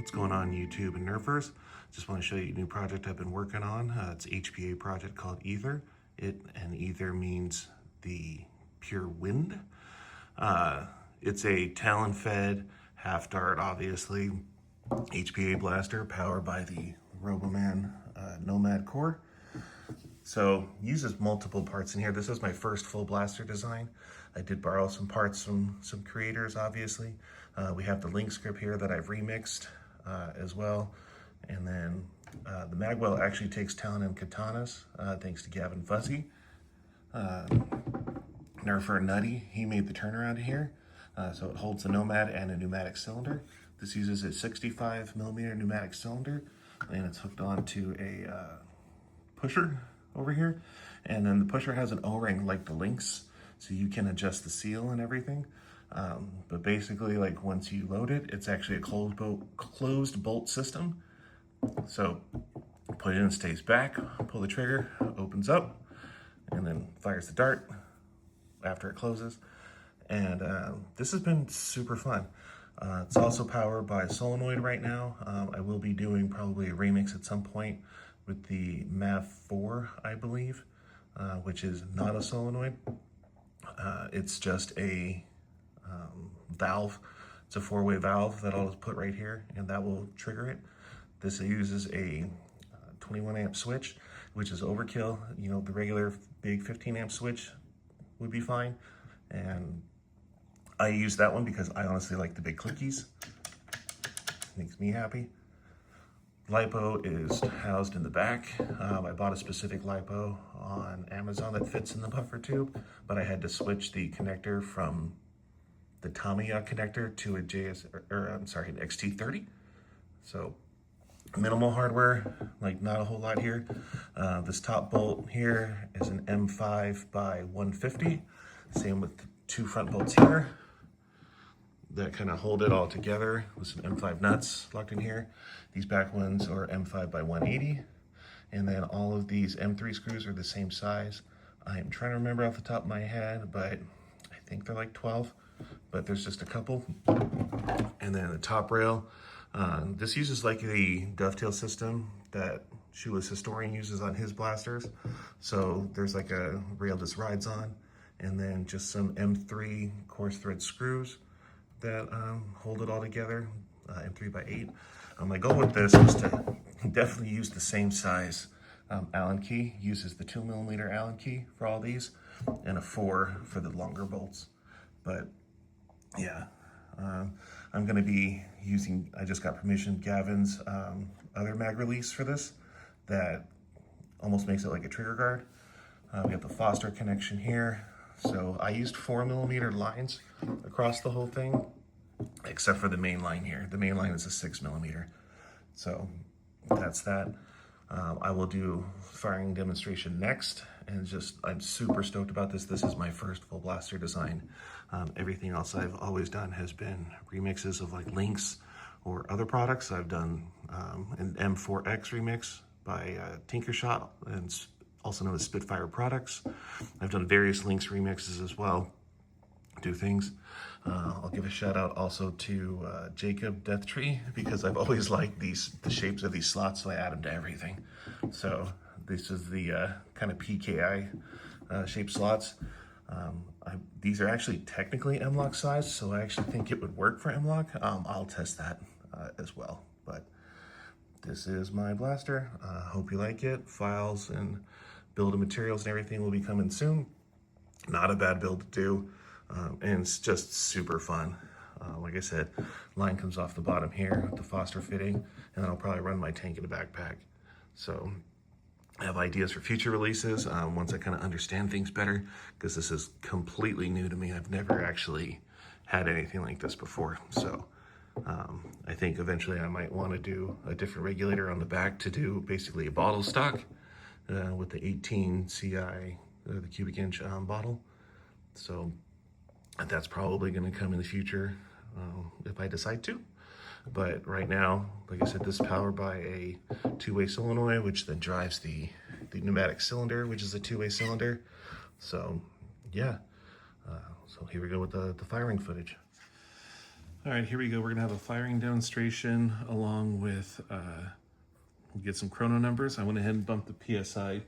What's going on YouTube and Nerfers? Just want to show you a new project I've been working on. It's an HPA project called Æther. Æther means the pure wind. It's a talon fed half dart, obviously, HPA blaster powered by the Roboman Nomad core. So uses multiple parts in here. This is my first full blaster design. I did borrow some parts from some creators, obviously. We have the lynx grip here that I've remixed as well. And then the magwell actually takes talon and katanas, thanks to gavinfuzzy. Nerfer Nutty, he made the turnaround here. So it holds the Nomad and a pneumatic cylinder. This uses a 65mm pneumatic cylinder, and it's hooked onto a pusher over here. And then the pusher has an O-ring like the lynx, so you can adjust the seal and everything. But basically, like once you load it, it's actually a closed bolt system. So put it in, stays back, pull the trigger, opens up, and then fires the dart after it closes. And this has been super fun. It's also powered by a solenoid right now. I will be doing probably a remix at some point with the MAV4, I believe, which is not a solenoid. It's just a valve. It's a 4-way valve that I'll just put right here, and that will trigger it. This uses a 21 amp switch, which is overkill. You know, the regular big 15 amp switch would be fine. And I use that one because I honestly like the big clickies. Makes me happy. LiPo is housed in the back. I bought a specific LiPo on Amazon that fits in the buffer tube, but I had to switch the connector from the Tamiya connector to a an XT30. So minimal hardware, like not a whole lot here. This top bolt here is an M5 by 150. Same with the two front bolts here that kind of hold it all together with some M5 nuts locked in here. These back ones are M5 by 180. And then all of these M3 screws are the same size. I'm trying to remember off the top of my head, but I think they're like 12, but there's just a couple. And then the top rail, this uses like the dovetail system that Shoeless Historian uses on his blasters. So there's like a rail this rides on, and then just some M3 coarse thread screws that hold it all together, M3 by 8. My goal with this was to definitely use the same size Allen key. Uses the 2mm Allen key for all these, and a 4 for the longer bolts. But yeah, I'm gonna be using, I just got permission, Gavin's other mag release for this that almost makes it like a trigger guard. We have the Foster connection here. So I used 4mm lines across the whole thing, except for the main line here. The main line is a 6mm. So that's that. I will do firing demonstration next, and I'm super stoked about this. This is my first full blaster design. Everything else I've always done has been remixes of like Lynx or other products. I've done an M4X remix by Tinkershot, and also known as Spitfire Products. I've done various Lynx remixes as well, do things. I'll give a shout out also to Jacob Deathtree, because I've always liked the shapes of these slots, so I add them to everything. So this is the kind of PKI shaped slots. These are actually technically M-LOK size, so I actually think it would work for M-LOK. I'll test that as well. But this is my blaster. Hope you like it. Files and build of materials and everything will be coming soon. Not a bad build to do, and it's just super fun. Like I said, line comes off the bottom here with the Foster fitting, and then I'll probably run my tank in a backpack. So I have ideas for future releases once I kind of understand things better, because this is completely new to me. I've never actually had anything like this before. So I think eventually I might want to do a different regulator on the back to do basically a bottle stock with the 18 CI, the cubic inch bottle. So that's probably going to come in the future if I decide to. But right now, like I said, this is powered by a 2-way solenoid, which then drives the pneumatic cylinder, which is a 2-way cylinder. So yeah, so here we go with the firing footage. All right, here we go. We're gonna have a firing demonstration along with, we'll get some chrono numbers. I went ahead and bumped the PSI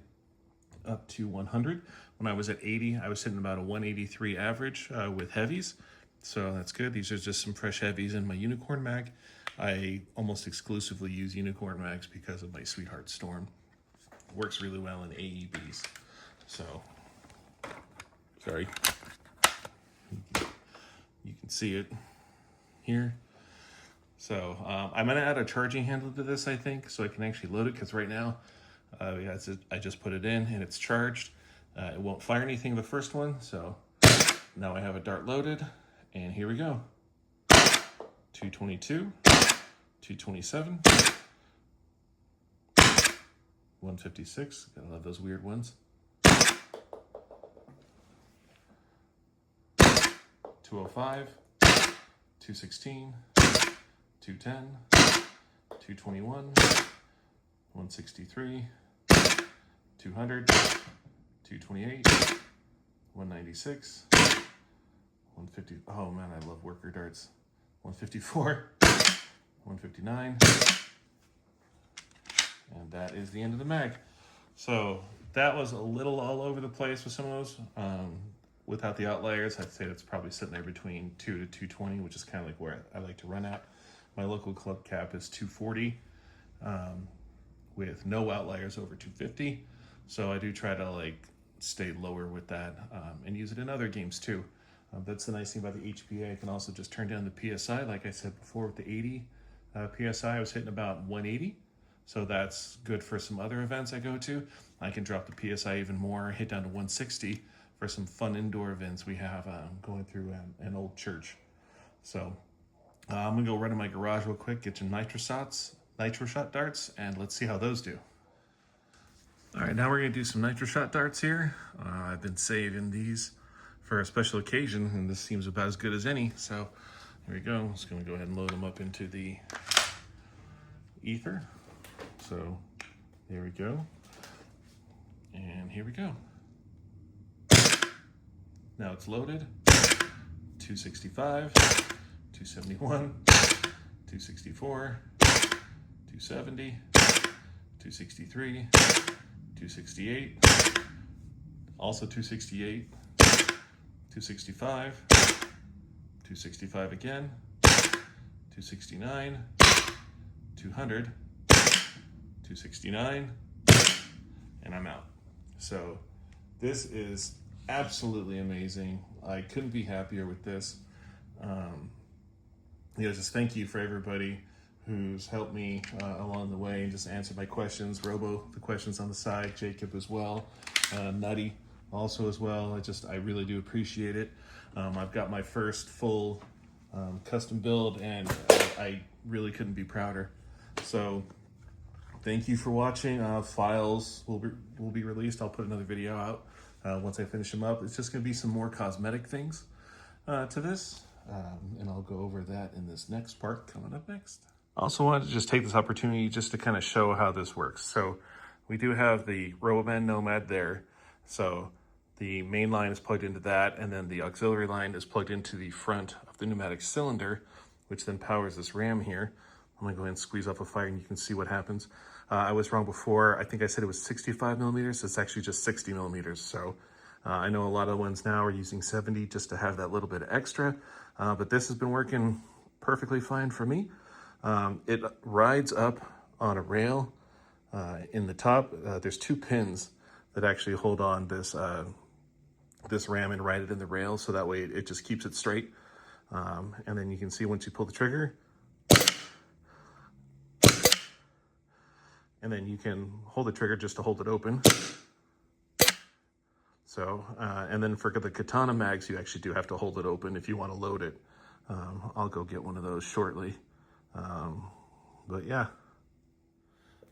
up to 100. When I was at 80, I was hitting about a 183 average with heavies. So that's good. These are just some fresh heavies in my Unicorn mag. I almost exclusively use Unicorn mags because of my Sweetheart Storm. It works really well in AEBs. So, sorry. You can see it here. So I'm gonna add a charging handle to this, I think, so I can actually load it, because right now, I just put it in and it's charged. It won't fire anything the first one, so now I have a dart loaded, and here we go. 222, 227, 156, gotta love those weird ones. 205, 216, 210, 221, 163, 200, 228, 196, 150. Oh man, I love worker darts. 154, 159, and that is the end of the mag. So that was a little all over the place with some of those. Without the outliers, I'd say it's probably sitting there between 2 to 220, which is kind of like where I like to run at. My local club cap is 240, with no outliers over 250. So I do try to like stay lower with that and use it in other games too. That's the nice thing about the HPA. I can also just turn down the PSI. Like I said before, with the 80 PSI, I was hitting about 180. So that's good for some other events I go to. I can drop the PSI even more, hit down to 160 for some fun indoor events we have going through an old church. So I'm gonna go run in my garage real quick, get some nitro shot darts, and let's see how those do. All right, now we're gonna do some nitro shot darts here. I've been saving these for a special occasion, and this seems about as good as any. So here we go. I'm just gonna go ahead and load them up into the Æther. So there we go. And here we go. Now it's loaded. 265, 271, 264, 270, 263, 268, also 268, 265, 265 again, 269, 200, 269, and I'm out. So this is absolutely amazing. I couldn't be happier with this. Just thank you for everybody who's helped me along the way and just answered my questions. Robo, the questions on the side, Jacob as well, Nutty also as well. I really do appreciate it. I've got my first full custom build, and I really couldn't be prouder. So thank you for watching. Files will be released. I'll put another video out once I finish them up. It's just gonna be some more cosmetic things to this, and I'll go over that in this next part coming up next. I also wanted to just take this opportunity just to kind of show how this works. So we do have the Roboman Nomad there. So the main line is plugged into that, and then the auxiliary line is plugged into the front of the pneumatic cylinder, which then powers this ram here. I'm gonna go ahead and squeeze off a fire and you can see what happens. I was wrong before. I think I said it was 65 millimeters. It's actually just 60 millimeters. So I know a lot of ones now are using 70 just to have that little bit extra, but this has been working perfectly fine for me. It rides up on a rail in the top. There's two pins that actually hold on this this ram and ride it in the rail, so that way it just keeps it straight. And then you can see once you pull the trigger, and then you can hold the trigger just to hold it open. So, and then for the katana mags, you actually do have to hold it open if you want to load it. I'll go get one of those shortly. But yeah.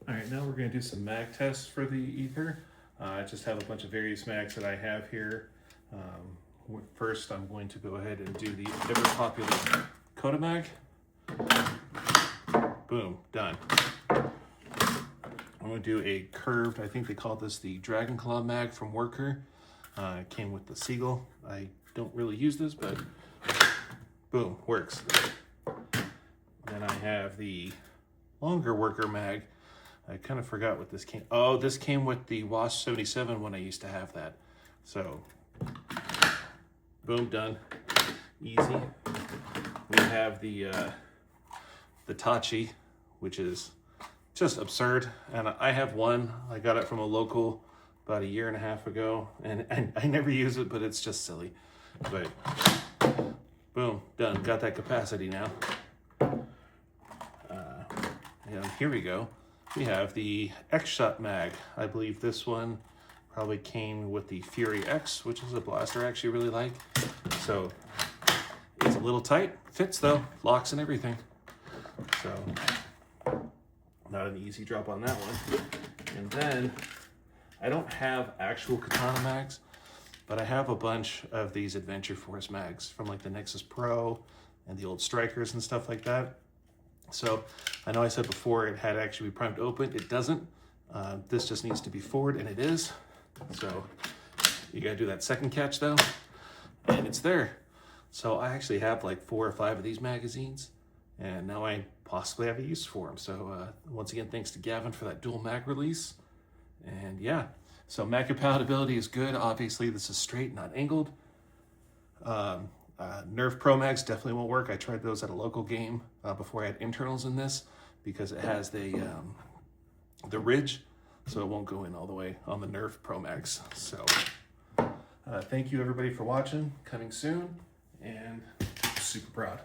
All right, now we're gonna do some mag tests for the Æther. I just have a bunch of various mags that I have here. First, I'm going to go ahead and do the ever popular Coda mag. Boom, done. I'm going to do a curved, I think they call this the Dragon Claw mag from Worker. It came with the Seagull. I don't really use this, but boom, works. Then I have the longer worker mag. I kind of forgot what this came. Oh, this came with the Wasp 77 when I used to have that. So, boom, done. Easy. We have the Tachi, which is just absurd. And I have one. I got it from a local about 1.5 years ago, and I never use it, but it's just silly. But boom, done. Got that capacity now. And here we go. We have the X-Shot mag. I believe this one probably came with the Fury X, which is a blaster I actually really like. So it's a little tight, fits though, locks and everything. So not an easy drop on that one. And then I don't have actual katana mags, but I have a bunch of these Adventure Force mags from like the Nexus Pro and the old Strikers and stuff like that. So I know I said before it had to actually be primed open. It doesn't. This just needs to be forward, and it is. So you gotta do that second catch though, and it's there. So I actually have like 4 or 5 of these magazines, and now I possibly have a use for them. So once again, thanks to Gavin for that dual mag release. And yeah, so mag compatibility is good. Obviously this is straight, not angled. Nerf Pro Mags definitely won't work. I tried those at a local game before I had internals in this, because it has the ridge, so it won't go in all the way on the Nerf Pro Mags. So thank you everybody for watching. Coming soon, and super proud.